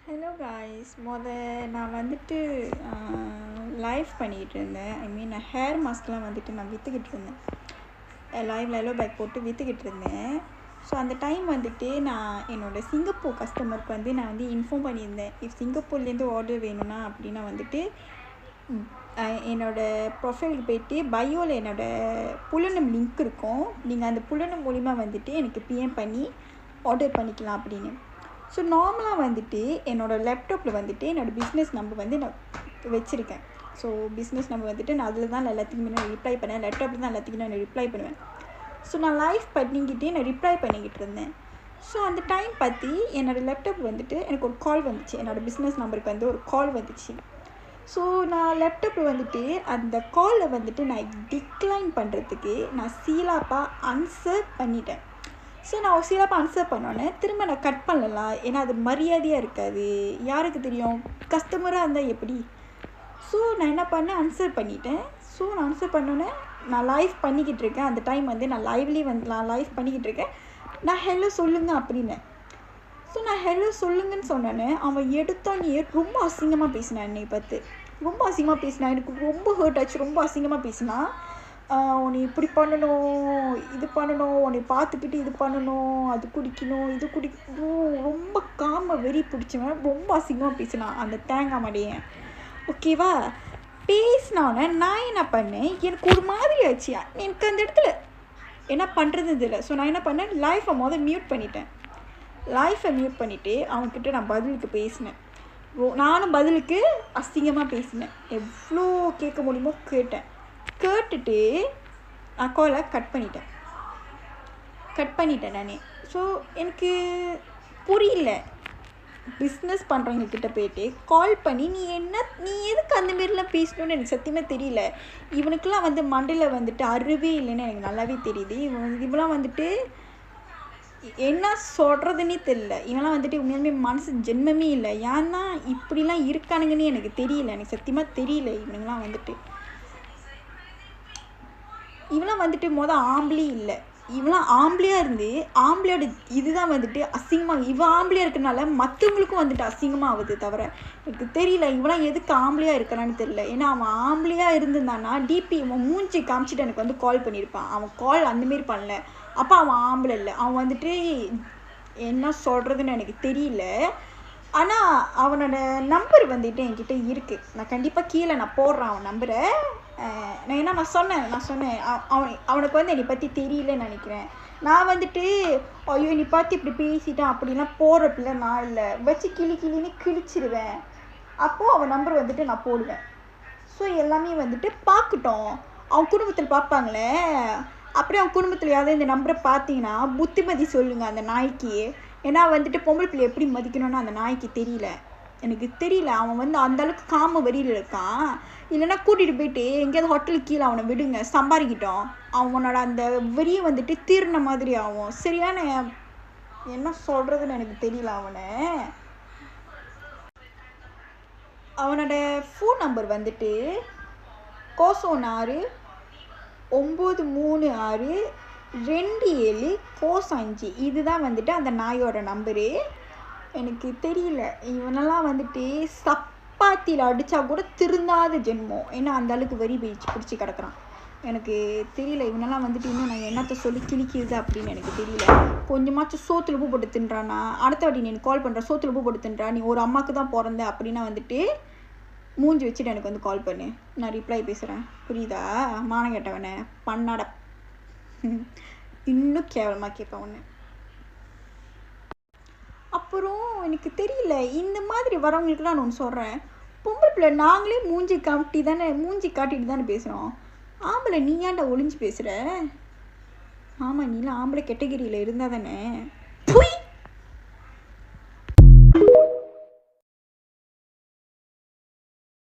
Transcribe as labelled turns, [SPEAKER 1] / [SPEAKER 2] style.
[SPEAKER 1] Hello guys. நான் வந்துட்டு live பண்ணிகிட்டு இருந்தேன். நான் ஹேர் மாஸ்க்லாம் வந்துட்டு நான் விற்றுக்கிட்டு இருந்தேன். லைவில் எல்லோ பேக் போட்டு விற்றுக்கிட்டு இருந்தேன். ஸோ அந்த டைம் வந்துட்டு நான் என்னோடய சிங்கப்பூர் கஸ்டமருக்கு வந்து நான் வந்து இன்ஃபார்ம் பண்ணியிருந்தேன். சிங்கப்பூர்லேருந்து ஆர்டர் வேணும்னா அப்படின்னா வந்துட்டு என்னோடய ப்ரொஃபைலுக்கு போய்ட்டு பயோவில் என்னோடய புலனம் லிங்க் இருக்கும். நீங்கள் அந்த புலனம் மூலிமா வந்துட்டு எனக்கு பிஎம் பண்ணி ஆர்டர் பண்ணிக்கலாம் அப்படின்னு. ஸோ நார்மலாக வந்துட்டு என்னோடய லேப்டாப்பில் வந்துட்டு என்னோடய பிஸ்னஸ் நம்பர் வந்து நான் வச்சுருக்கேன். ஸோ பிஸ்னஸ் நம்பர் வந்துட்டு நான் அதில் தான் எல்லாத்துக்குமே நான் ரிப்ளை பண்ணேன். லேப்டாப்பில் தான் எல்லாத்துக்குமே நான் ரிப்ளை பண்ணுவேன். ஸோ நான் லைவ் பண்ணிக்கிட்டே நான் ரிப்ளை பண்ணிக்கிட்டு இருந்தேன். ஸோ அந்த டைம் பார்த்து என்னோடய லேப்டாப் வந்துட்டு எனக்கு ஒரு கால் வந்துச்சு. என்னோடய பிஸ்னஸ் நம்பருக்கு வந்து ஒரு கால் வந்துச்சு. ஸோ நான் லேப்டாப்பில் வந்துட்டு அந்த காலில் வந்துட்டு நான் டிக்ளைன் பண்ணுறதுக்கு நான் சீலாப்பாக ஆன்சர் பண்ணிட்டேன். ஸோ நான் சீலாப்பாக ஆன்சர் பண்ணோன்னே திரும்ப நான் கட் பண்ணலாம். ஏன்னா அது மரியாதையாக இருக்காது. யாருக்கு தெரியும், கஸ்டமராக இருந்தால் எப்படி. ஸோ நான் என்ன பண்ணேன், ஆன்சர் பண்ணிட்டேன். ஸோ நான் ஆன்சர் பண்ணோன்னே நான் லைவ் பண்ணிக்கிட்டு இருக்கேன். அந்த டைம் வந்து நான் லைவ் பண்ணிக்கிட்டு இருக்கேன். நான் ஹலோ சொல்லுங்கள் அப்படின்னேன். ஸோ நான் ஹலோ சொல்லுங்கன்னு சொன்னோன்னே அவன் எடுத்தானே ரொம்ப அசிங்கமாக பேசினான். என்னை பார்த்து ரொம்ப அசிங்கமாக பேசினான். எனக்கு ரொம்ப ஹர்ட் ஆச்சு. ரொம்ப அசிங்கமாக பேசினான். உன்னை இப்படி பண்ணணும், இது பண்ணணும், உன்னை பார்த்துக்கிட்டு இது பண்ணணும், அது குடிக்கணும், இது குடிக்கணும், ரொம்ப வெறி பிடிச்சவன். ரொம்ப அசிங்கமாக பேசினான் அந்த தேங்காய் மடையன். ஓகேவா? பேசினோன்னே நான் என்ன பண்ணேன், எனக்கு ஒரு மாதிரி ஆச்சு. எனக்கு அந்த இடத்துல என்ன பண்ணுறது இல்லை. ஸோ நான் என்ன பண்ணேன், லைஃப்பை மியூட் பண்ணிட்டேன். லைஃப்பை மியூட் பண்ணிவிட்டு அவன்கிட்ட நான் பதிலுக்கு பேசினேன். நானும் பதிலுக்கு அசிங்கமாக பேசினேன். எவ்வளோ கேட்க முடியுமோ கேட்டுட்டு நான் காலை கட் பண்ணிட்டேன் நானே. ஸோ எனக்கு புரியல, பிஸ்னஸ் பண்ணுறவங்கக்கிட்ட போய்ட்டு கால் பண்ணி நீ எதுக்கு அந்தமாரிலாம் பேசணுன்னு எனக்கு சத்தியமாக தெரியல. இவனுக்கெல்லாம் வந்து மண்டையில் வந்துட்டு அறிவே இல்லைன்னு எனக்கு நல்லாவே தெரியுது. இவெல்லாம் வந்துட்டு என்ன சொல்கிறதுன்னே தெரியல. இவெல்லாம் வந்துட்டு உண்மையாலுமே மனசு ஜென்மமே இல்லை. ஏன்னா இப்படிலாம் இருக்கானுங்கன்னு எனக்கு தெரியல. எனக்கு சத்தியமாக தெரியல. இவனுங்களாம் வந்துட்டு ஆம்பளி இல்லை. இவெல்லாம் ஆம்பளையாக இருந்து ஆம்பளையோட இதுதான் வந்துட்டு அசிங்கமாக. இவன் ஆம்பளையாக இருக்கிறனால மற்றவங்களுக்கும் வந்துட்டு அசிங்கமாக ஆகுது. தவிர எனக்கு தெரியல இவெல்லாம் எதுக்கு ஆம்பளையாக இருக்கிறான்னு தெரியல. ஏன்னா அவன் ஆம்பளையாக இருந்திருந்தானா டிபி அவன் மூஞ்சி காமிச்சிட்டு எனக்கு வந்து கால் பண்ணியிருப்பான். அவன் கால் அந்தமாரி பண்ணல. அப்போ அவன் ஆம்பளை இல்லை. அவன் வந்துட்டு என்ன சொல்கிறதுன்னு எனக்கு தெரியல. ஆனால் அவனோட நம்பர் வந்துட்டு என்கிட்ட இருக்குது. நான் கண்டிப்பாக கீழே நான் போடுறேன் அவன் நம்பரை. நான் சொன்னேன் அவனுக்கு வந்து என்னை பற்றி தெரியலன்னு நினைக்கிறேன். நான் வந்துட்டு ஐயோ நீ பார்த்து இப்படி பேசிட்டான் அப்படிலாம் போகிற பிள்ளை நான் இல்லை. வச்சு கிளின்னு கிழிச்சிருவேன். அப்போது அவன் நம்பர் வந்துட்டு நான் போடுவேன். ஸோ எல்லாமே வந்துட்டு பார்க்கட்டும். அவன் குடும்பத்தில் பார்ப்பாங்களே. அப்படியே அவன் குடும்பத்தில் யாராவது இந்த நம்பரை பார்த்தீங்கன்னா புத்திமதி சொல்லுங்கள் அந்த நாய்க்கு. ஏன்னா வந்துட்டு பொம்பளை பிள்ளை எப்படி மதிக்கணும்னு அந்த நாய்க்கு தெரியல. எனக்கு தெரியல. அவன் வந்து அந்தளவுக்கு காம வெறியில் இருக்கான். இல்லைன்னா கூட்டிகிட்டு போயிட்டு எங்கேயாவது ஹோட்டலுக்கு கீழே அவனை விடுங்க, சம்பாதிக்கிட்டோம். அவனோட அந்த வெறியை வந்துட்டு தீர்ன மாதிரி ஆகும். சரியான என்ன சொல்கிறதுன்னு எனக்கு தெரியல. அவனோட ஃபோன் நம்பர் வந்துட்டு 06 936 27 45. இதுதான் வந்துட்டு அந்த நாயோட நம்பரு. எனக்கு தெரியல. இவனெல்லாம் வந்துட்டு சப்பாத்தியில் அடித்தா கூட திருந்தாத ஜென்மம். ஏன்னா அந்த அளவுக்கு வெறி பிடிச்சி கிடக்குறான். எனக்கு தெரியல. இவனெல்லாம் வந்துட்டு இன்னும் நான் என்னத்தை சொல்லி கிழிக்கிறது அப்படின்னு எனக்கு தெரியல. கொஞ்சமாச்சும் சோத்துல உப்பு போட்டு தின்றானா. அடுத்த வாட்டி நீ கால் பண்ணுற சோத்துல உப்பு போட்டு தின்றா, நீ ஒரு அம்மாவுக்கு தான் பிறந்த அப்படின்னா வந்துட்டு மூஞ்சி வச்சுட்டு எனக்கு வந்து கால் பண்ணு. நான் ரிப்ளை பேசுகிறேன். புரியுதா? மானம் கேட்டவனே பண்ணாட. இன்னும் கேவலமாக கேட்பேன் ஒன்று. அப்புறம் எனக்கு தெரியல, இந்த மாதிரி வரவங்களுக்குலாம் நான் ஒன்று சொல்கிறேன். பொம்பளை பிள்ளை நாங்களே மூஞ்சி காட்டிட்டு தானே பேசுகிறோம். ஆம்பளை நீ ஏன்டா ஒளிஞ்சு பேசுகிற? ஆமாம், நீலாம் ஆம்பளை கேட்டகிரியில் இருந்தால் தானே.